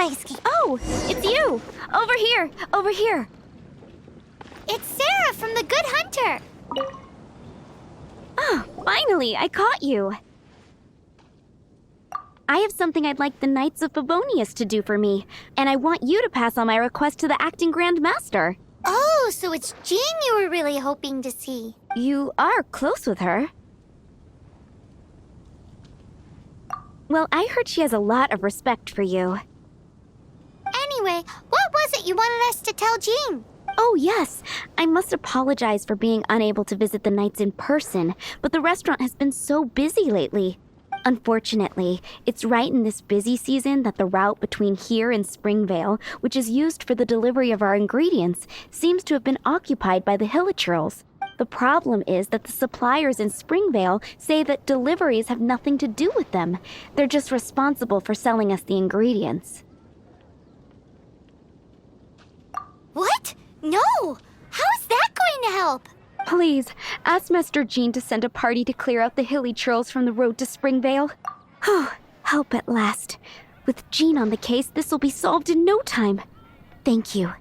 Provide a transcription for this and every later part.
my escape. Oh, it's you! Over here! Over here! It's Sarah from the Good Hunter. Oh, finally, I caught you. I have something I'd like the Knights of Favonius to do for me, and I want you to pass on my request to the Acting Grand Master. Oh, so it's Jean you were really hoping to see. You are close with her. Well, I heard she has a lot of respect for you. Anyway, what was it you wanted us to tell Jean? Oh, yes. I must apologize for being unable to visit the Knights in person, but the restaurant has been so busy lately. Unfortunately, it's right in this busy season that the route between here and Springvale, which is used for the delivery of our ingredients, seems to have been occupied by the Hilichurls. The problem is that the suppliers in Springvale say that deliveries have nothing to do with them. They're just responsible for selling us the ingredients. What? No! How is that going to help? Please, ask Master Jean to send a party to clear out the Hilichurls from the road to Springvale. Oh, help at last. With Jean on the case, this will be solved in no time. Thank you.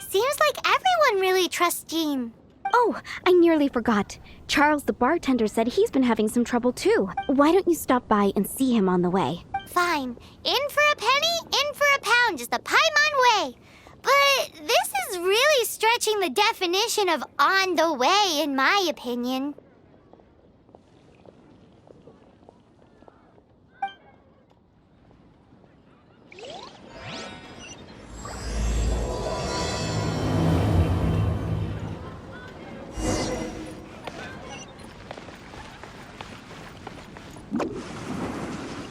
Seems like everyone really trusts Jean. Oh, I nearly forgot. Charles the bartender said he's been having some trouble too. Why don't you stop by and see him on the way? Fine. In for a penny, in for a pound, just a Paimon way. But this is really stretching the definition of on the way, in my opinion.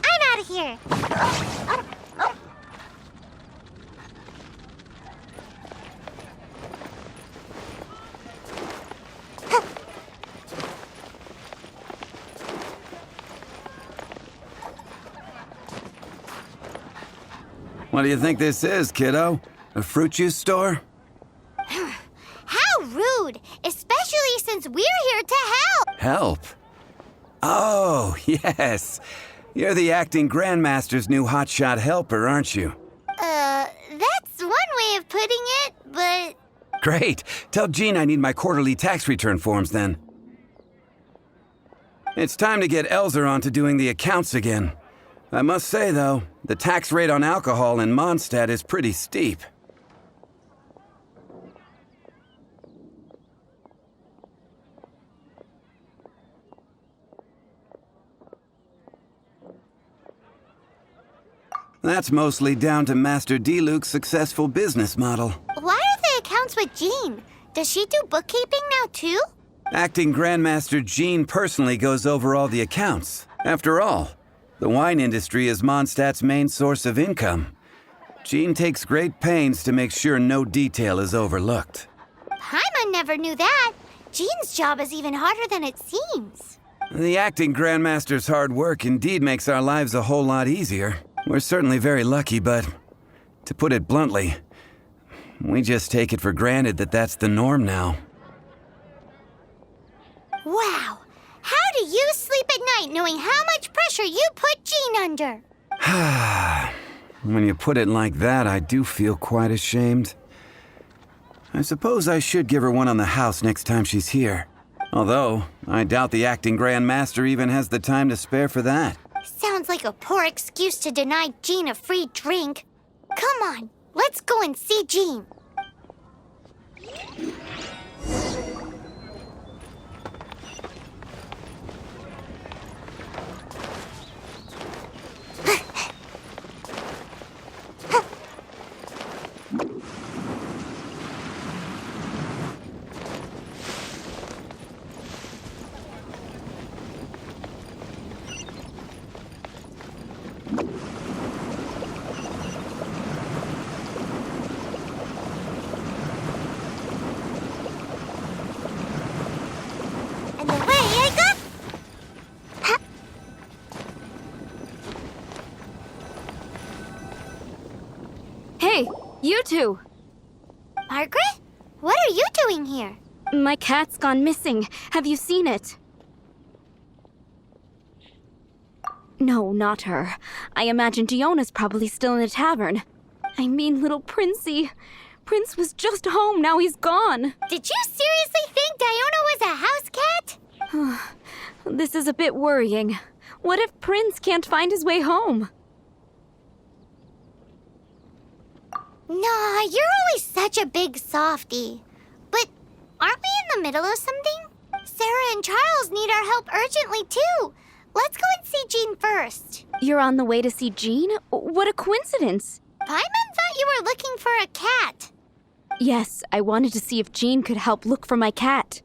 I'm out of here. What do you think this is, kiddo? A fruit juice store? How rude, especially since we're here to help. Help? Oh, yes. You're the acting grandmaster's new hotshot helper, aren't you? That's one way of putting it, but... Great. Tell Jean I need my quarterly tax return forms then. It's time to get Elzer on to doing the accounts again. I must say, though, the tax rate on alcohol in Mondstadt is pretty steep. That's mostly down to Master D-Luke's successful business model. Why are the accounts with Jean? Does she do bookkeeping now, too? Acting Grandmaster Jean personally goes over all the accounts. After all, the wine industry is Mondstadt's main source of income. Jean takes great pains to make sure no detail is overlooked. Paimon never knew that. Jean's job is even harder than it seems. The acting Grandmaster's hard work indeed makes our lives a whole lot easier. We're certainly very lucky, but to put it bluntly, we just take it for granted that that's the norm now. Wow. How do you sleep at night knowing how much pressure you put Jean under? When you put it like that, I do feel quite ashamed. I suppose I should give her one on the house next time she's here. Although, I doubt the acting Grandmaster even has the time to spare for that. Sounds like a poor excuse to deny Jean a free drink. Come on, let's go and see Jean. And away I go. Hey, you two! Margaret? What are you doing here? My cat's gone missing. Have you seen it? No, not her. I imagine Diona's probably still in the tavern. I mean, little Princey. Prince was just home, now he's gone. Did you seriously think Diona was a house cat? This is a bit worrying. What if Prince can't find his way home? Nah, you're always such a big softie. But aren't we in the middle of something? Sarah and Charles need our help urgently, too. Let's go and see Jean first. You're on the way to see Jean? What a coincidence. Paimon thought you were looking for a cat. Yes, I wanted to see if Jean could help look for my cat.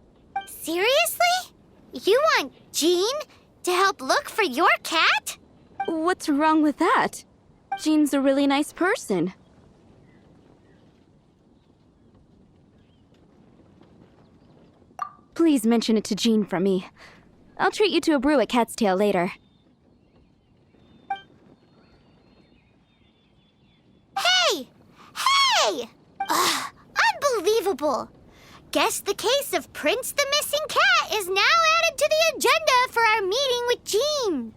Seriously? You want Jean to help look for your cat? What's wrong with that? Jean's a really nice person. Please mention it to Jean from me. I'll treat you to a brew at Cat's Tail later. Hey! Hey! Ugh, unbelievable! Guess the case of Prince the Missing Cat is now added to the agenda for our meeting with Jean.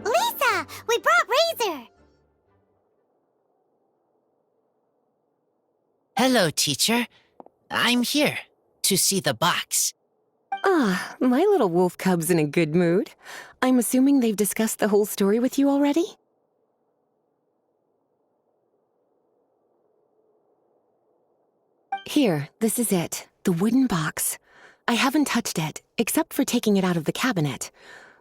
Lisa, we brought Razor. Hello, teacher. I'm here to see the box. Ah, my little wolf cub's in a good mood. I'm assuming they've discussed the whole story with you already? Here, this is it, the wooden box. I haven't touched it, except for taking it out of the cabinet.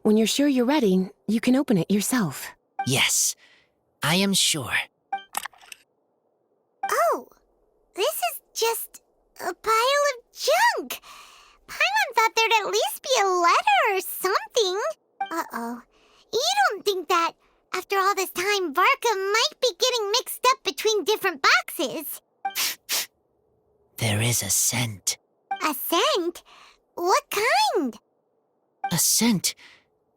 When you're sure you're ready, you can open it yourself. Yes, I am sure. Oh, this is just a pile of junk. Paimon thought there'd at least be a letter or something. Uh-oh. You don't think that, after all this time, Varka might be getting mixed up between different boxes? There is a scent. A scent? What kind? A scent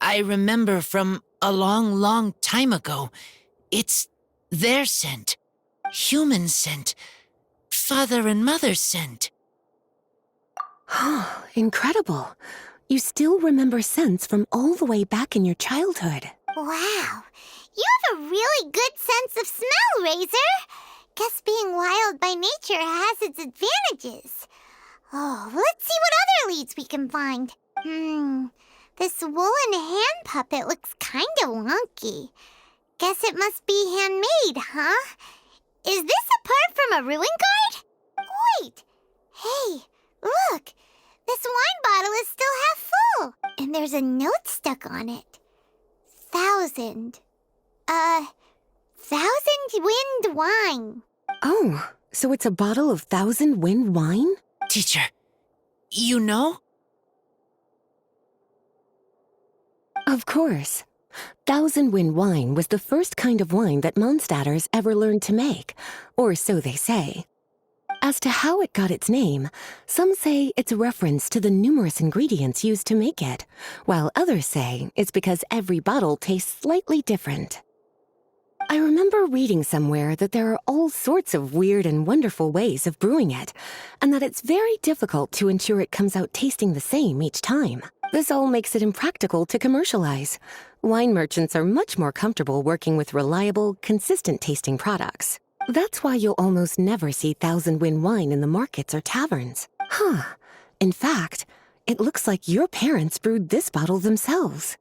I remember from a long, long time ago. It's their scent. Human scent. Father and mother's scent. Incredible. You still remember scents from all the way back in your childhood. Wow. You have a really good sense of smell, Razor. Guess being wild by nature has its advantages. Oh, let's see what other leads we can find. This woolen hand puppet looks kinda wonky. Guess it must be handmade, huh? Is this a part from a ruin guard? Wait! Hey, look! This wine bottle is still half full! And there's a note stuck on it. 1,000. 1,000 wind wine. Oh, so it's a bottle of 1,000 wind wine? Teacher, you know? Of course. 1,000 wind wine was the first kind of wine that Mondstadters ever learned to make, or so they say. As to how it got its name, some say it's a reference to the numerous ingredients used to make it, while others say it's because every bottle tastes slightly different. I remember reading somewhere that there are all sorts of weird and wonderful ways of brewing it, and that it's very difficult to ensure it comes out tasting the same each time. This all makes it impractical to commercialize. Wine merchants are much more comfortable working with reliable, consistent-tasting products. That's why you'll almost never see 1,000 wind wine in the markets or taverns. Huh. In fact, it looks like your parents brewed this bottle themselves.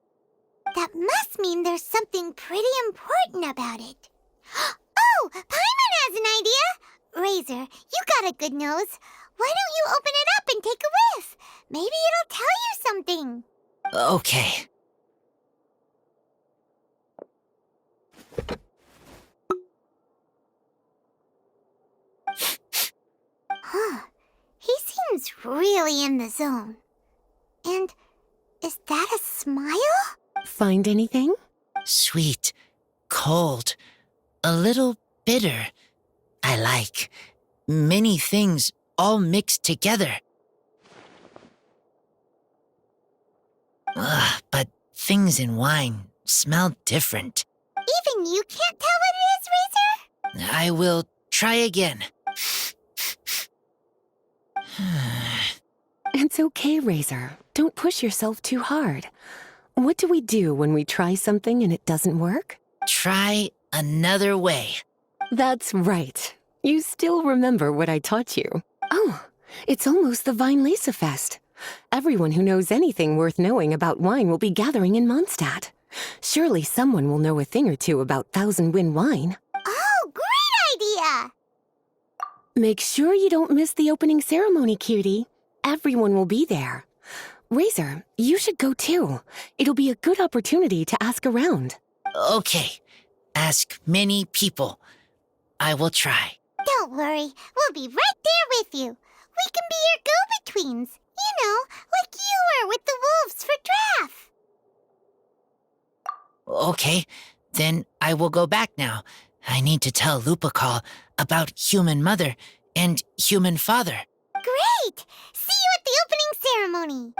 That must mean there's something pretty important about it. Oh, Paimon has an idea! Razor, you got a good nose. Why don't you open it up and take a whiff? Maybe it'll tell you something. Okay. Huh. really in the zone. And is that a smile? Find anything? Sweet, cold, a little bitter. I like many things all mixed together. Ugh, but things in wine smell different. Even you can't tell what it is, Razor? I will try again. It's okay, Razor. Don't push yourself too hard. What do we do when we try something and it doesn't work? Try another way. That's right. You still remember what I taught you. Oh, it's almost the Weinlese Fest. Everyone who knows anything worth knowing about wine will be gathering in Mondstadt. Surely someone will know a thing or two about Thousand Wind wine. Oh, great idea! Make sure you don't miss the opening ceremony, cutie. Everyone will be there. Razor, you should go too. It'll be a good opportunity to ask around. Okay, ask many people. I will try. Don't worry, we'll be right there with you. We can be your go-betweens. You know, like you were with the wolves for Draff. Okay, then I will go back now. I need to tell Lupacall about Human Mother and Human Father. Great! See you at the opening ceremony.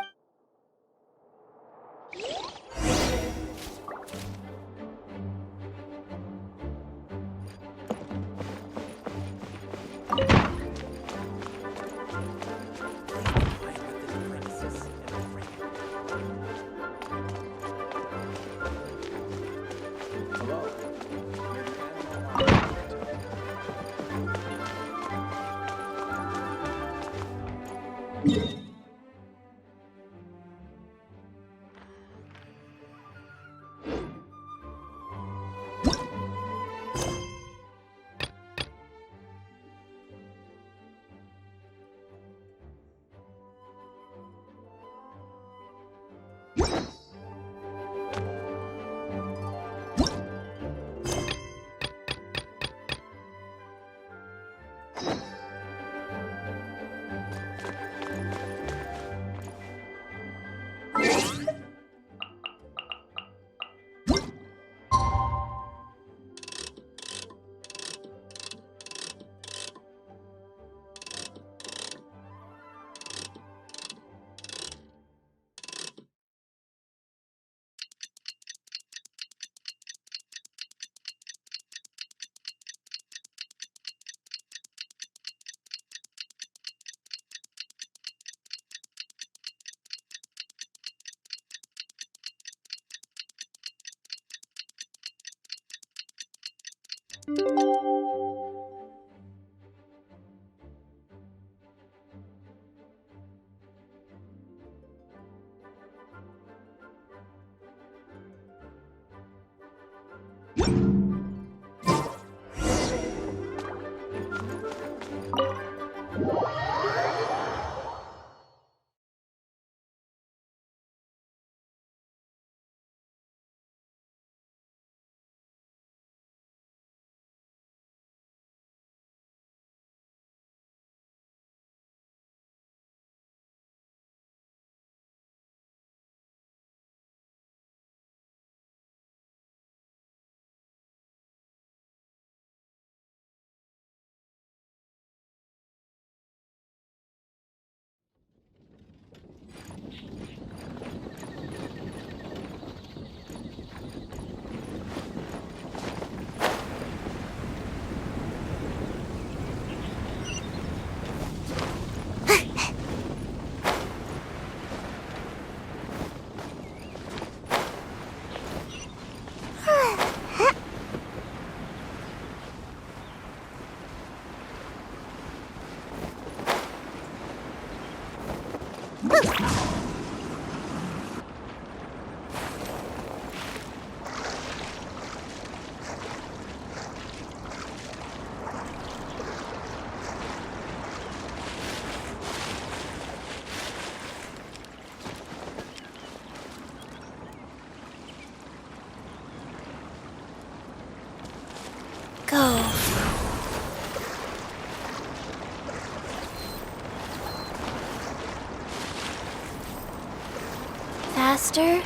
Faster?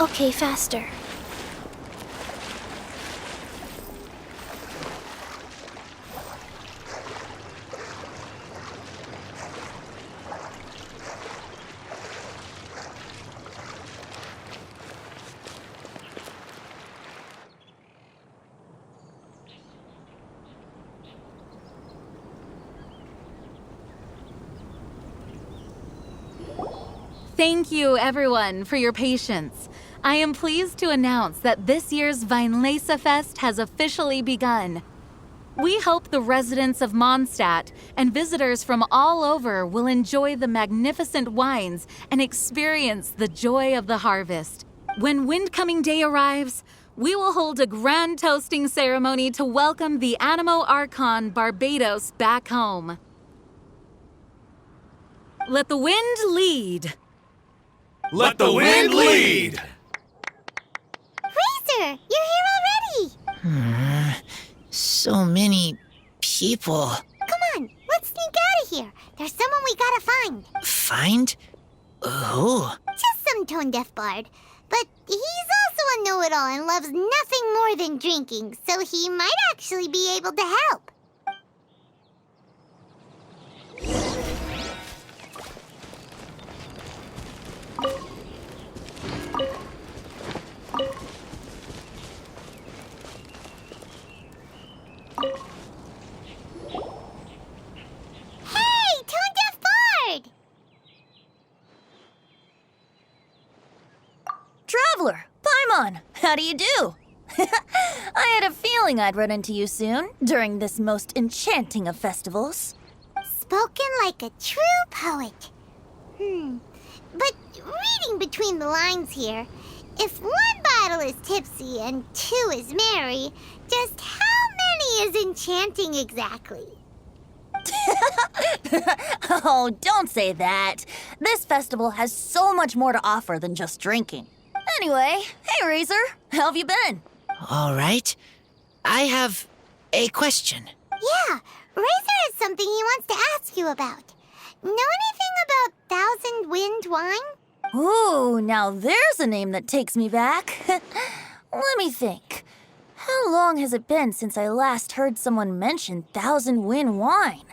Okay, faster. Thank you, everyone, for your patience. I am pleased to announce that this year's Weinlese Fest has officially begun. We hope the residents of Mondstadt and visitors from all over will enjoy the magnificent wines and experience the joy of the harvest. When Windcoming Day arrives, we will hold a grand toasting ceremony to welcome the Animo Archon Barbados back home. Let the wind lead. Let the wind lead! Razor, you're here already! So many people. Come on, let's sneak out of here. There's someone we gotta find. Find? Who? Just some tone-deaf bard. But he's also a know-it-all and loves nothing more than drinking, so he might actually be able to help. Hey, tone-deaf bard! Traveler, Paimon, how do you do? I had a feeling I'd run into you soon, during this most enchanting of festivals. Spoken like a true poet. But reading between the lines here, if one bottle is tipsy and two is merry, just how many is enchanting exactly? Oh, don't say that. This festival has so much more to offer than just drinking. Anyway, hey Razor, how have you been? All right. I have a question. Yeah, Razor has something he wants to ask you about. Know anything about Thousand Wind wine? Ooh, now there's a name that takes me back. Let me think. How long has it been since I last heard someone mention Thousand Wind wine?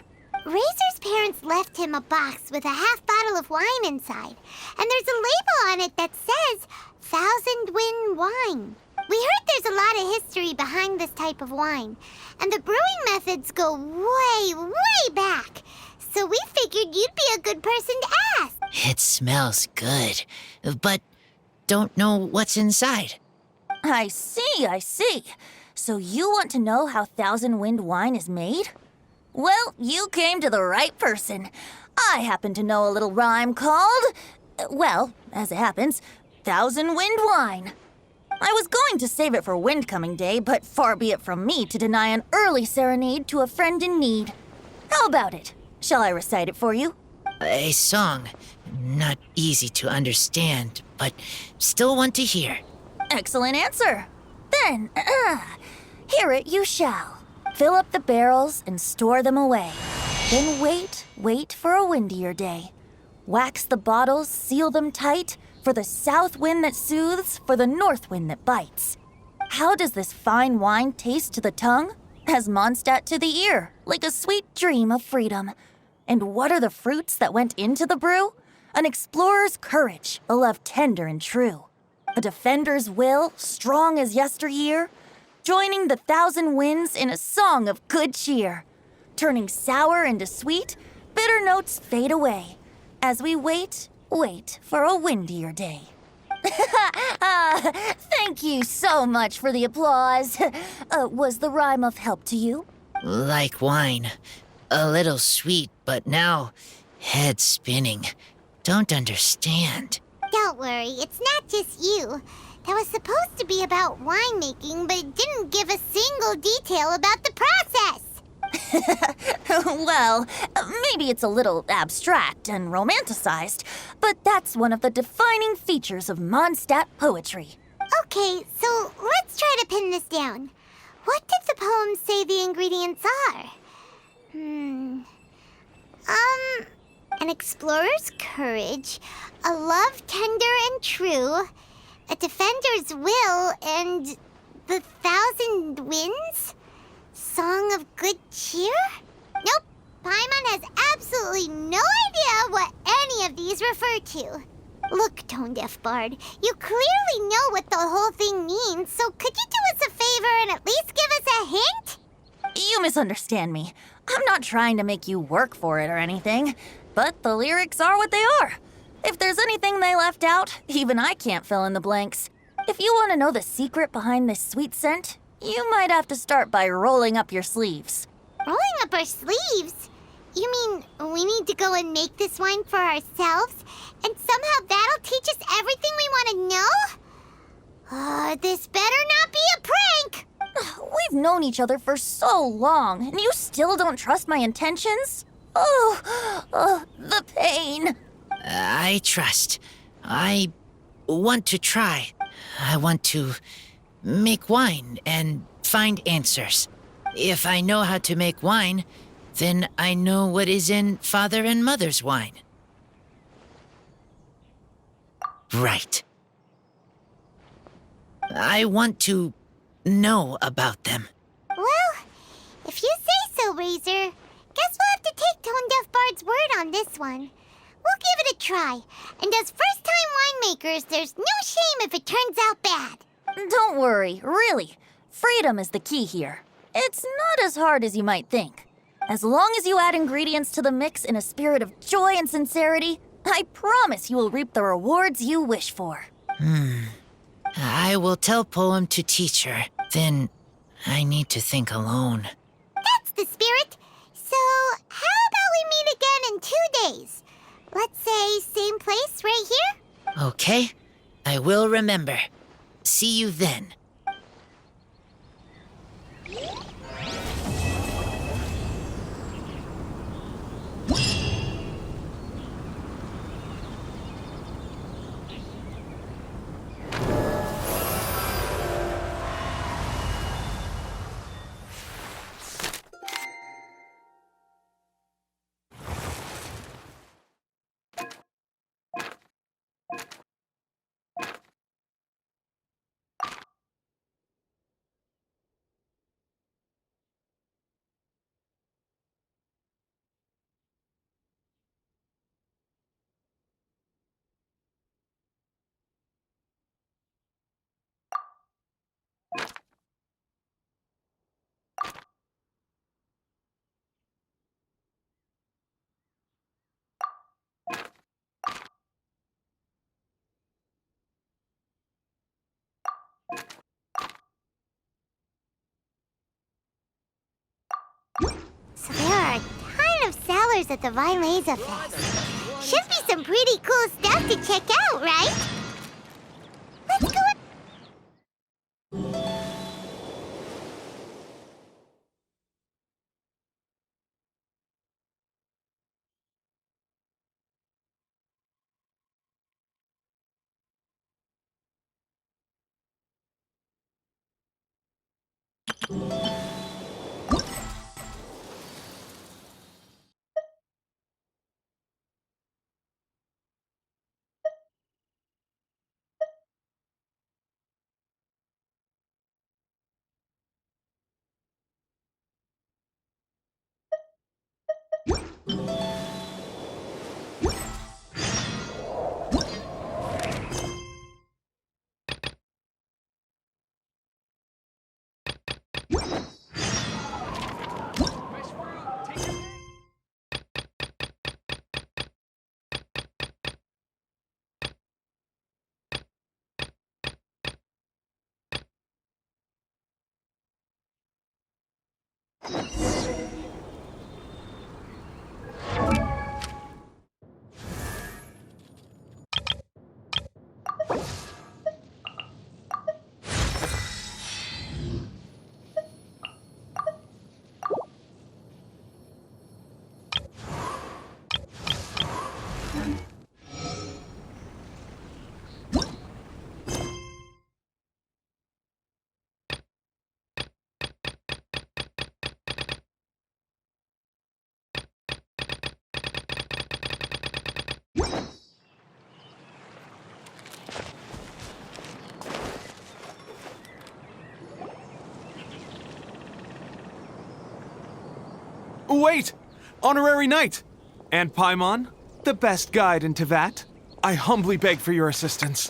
Razor's parents left him a box with a half bottle of wine inside, and there's a label on it that says Thousand Wind wine. We heard there's a lot of history behind this type of wine, and the brewing methods go way, way back. So we figured you'd be a good person to ask. It smells good, but don't know what's inside. I see. So you want to know how Thousand Wind wine is made? Well, you came to the right person. I happen to know a little rhyme called, well, as it happens, Thousand Wind wine. I was going to save it for Windcoming Day, but far be it from me to deny an early serenade to a friend in need. How about it? Shall I recite it for you? A song. Not easy to understand, but still want to hear. Excellent answer. Then, hear it you shall. Fill up the barrels and store them away. Then wait for a windier day. Wax the bottles, seal them tight, for the south wind that soothes, for the north wind that bites. How does this fine wine taste to the tongue? As Mondstadt to the ear, like a sweet dream of freedom. And what are the fruits that went into the brew? An explorer's courage, a love tender and true. A defender's will, strong as yesteryear. Joining the thousand winds in a song of good cheer. Turning sour into sweet, bitter notes fade away. As we wait for a windier day. Thank you so much for the applause. Was the rhyme of help to you? Like wine. A little sweet, but now head spinning. Don't understand. Don't worry, it's not just you. That was supposed to be about winemaking, but it didn't give a single detail about the process. Well, maybe it's a little abstract and romanticized, but that's one of the defining features of Mondstadt poetry. Okay, so let's try to pin this down. What did the poem say the ingredients are? An explorer's courage, a love tender and true, a defender's will, and the 1,000 winds? Song of good cheer? Nope, Paimon has absolutely no idea what any of these refer to. Look, Tone-Deaf Bard, you clearly know what the whole thing means, so could you do us a favor and at least give us a hint? You misunderstand me. I'm not trying to make you work for it or anything, but the lyrics are what they are. If there's anything they left out, even I can't fill in the blanks. If you want to know the secret behind this sweet scent, you might have to start by rolling up your sleeves. Rolling up our sleeves? You mean we need to go and make this wine for ourselves, and somehow that'll teach us everything we want to know? This better not be a prank! We've known each other for so long, and you still don't trust my intentions? The pain. I trust. I want to try. I want to make wine and find answers. If I know how to make wine, then I know what is in Father and Mother's wine. Right. I want to know about them. Well, if you say so, Razor, guess we'll have to take Tone-Deaf Bard's word on this one. We'll give it a try, and as first-time winemakers, there's no shame if it turns out bad. Don't worry, really. Freedom is the key here. It's not as hard as you might think. As long as you add ingredients to the mix in a spirit of joy and sincerity, I promise you will reap the rewards you wish for. I will tell Poem to teach her. Then I need to think alone. That's the spirit. So, how about we meet again in 2 days? Let's say same place right here? Okay, I will remember. See you then. So there are a ton of sellers at the Weinlese Fest. Should be some pretty cool stuff to check out, right? Let's go. Wait! Honorary Knight! And Paimon, the best guide in Tevat, I humbly beg for your assistance.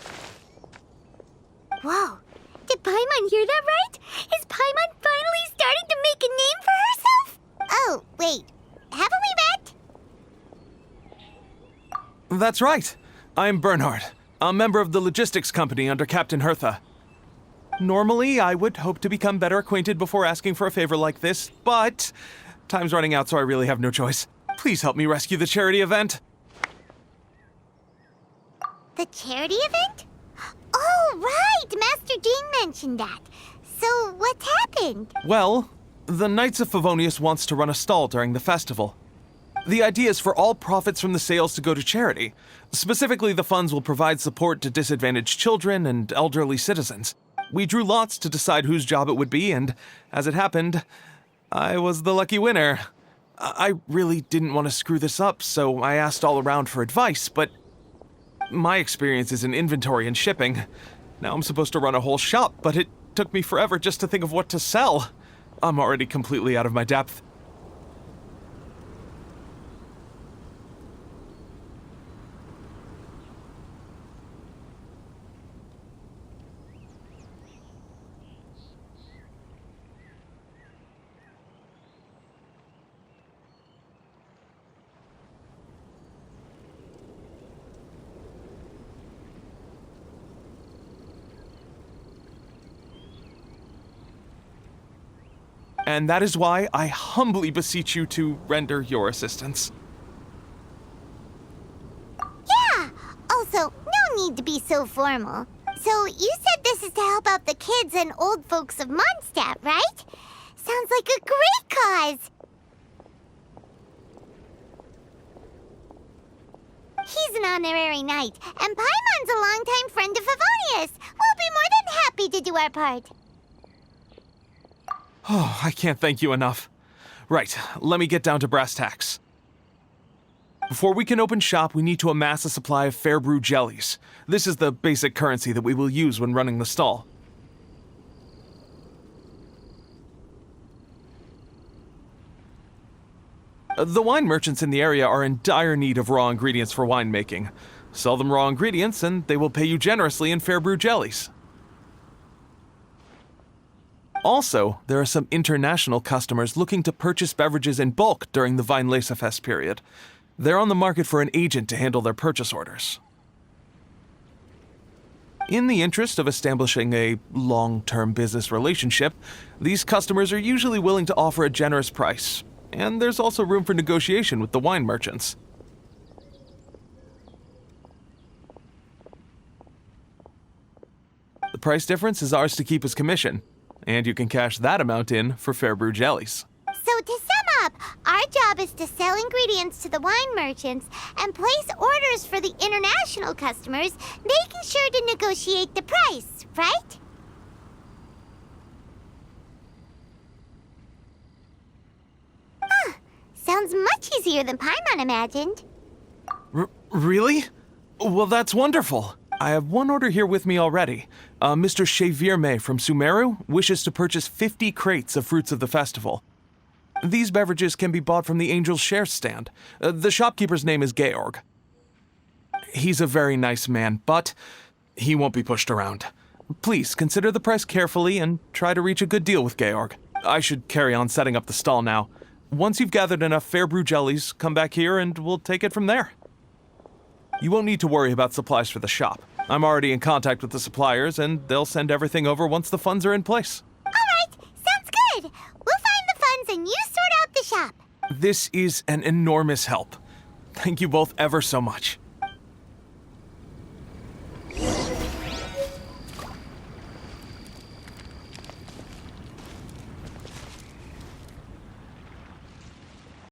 Whoa. Did Paimon hear that right? Is Paimon finally starting to make a name for herself? Oh, wait. Haven't we met? That's right. I'm Bernhard, a member of the logistics company under Captain Hertha. Normally, I would hope to become better acquainted before asking for a favor like this, but time's running out, so I really have no choice. Please help me rescue the charity event. The charity event? Oh, right! Master Jean mentioned that. So, what's happened? Well, the Knights of Favonius wants to run a stall during the festival. The idea is for all profits from the sales to go to charity. Specifically, the funds will provide support to disadvantaged children and elderly citizens. We drew lots to decide whose job it would be, and as it happened, I was the lucky winner. I really didn't want to screw this up, so I asked all around for advice, but my experience is in inventory and shipping. Now I'm supposed to run a whole shop, but it took me forever just to think of what to sell. I'm already completely out of my depth. And that is why I humbly beseech you to render your assistance. Yeah! Also, no need to be so formal. So, you said this is to help out the kids and old folks of Mondstadt, right? Sounds like a great cause! He's an honorary knight, and Paimon's a longtime friend of Favonius. We'll be more than happy to do our part. Oh, I can't thank you enough. Right, let me get down to brass tacks. Before we can open shop, we need to amass a supply of fair brew jellies. This is the basic currency that we will use when running the stall. The wine merchants in the area are in dire need of raw ingredients for winemaking. Sell them raw ingredients and they will pay you generously in fair brew jellies. Also, there are some international customers looking to purchase beverages in bulk during the Weinlese Fest period. They're on the market for an agent to handle their purchase orders. In the interest of establishing a long-term business relationship, these customers are usually willing to offer a generous price, and there's also room for negotiation with the wine merchants. The price difference is ours to keep as commission. And you can cash that amount in for fair brew jellies. So to sum up, our job is to sell ingredients to the wine merchants and place orders for the international customers, making sure to negotiate the price, right? Sounds much easier than Paimon imagined. Really? Well, that's wonderful. I have one order here with me already. Mr. Chevirme from Sumeru wishes to purchase 50 crates of fruits of the festival. These beverages can be bought from the Angel's Share stand. The shopkeeper's name is Georg. He's a very nice man, but he won't be pushed around. Please consider the price carefully and try to reach a good deal with Georg. I should carry on setting up the stall now. Once you've gathered enough fair brew jellies, come back here and we'll take it from there. You won't need to worry about supplies for the shop. I'm already in contact with the suppliers, and they'll send everything over once the funds are in place. All right, sounds good. We'll find the funds and you sort out the shop. This is an enormous help. Thank you both ever so much.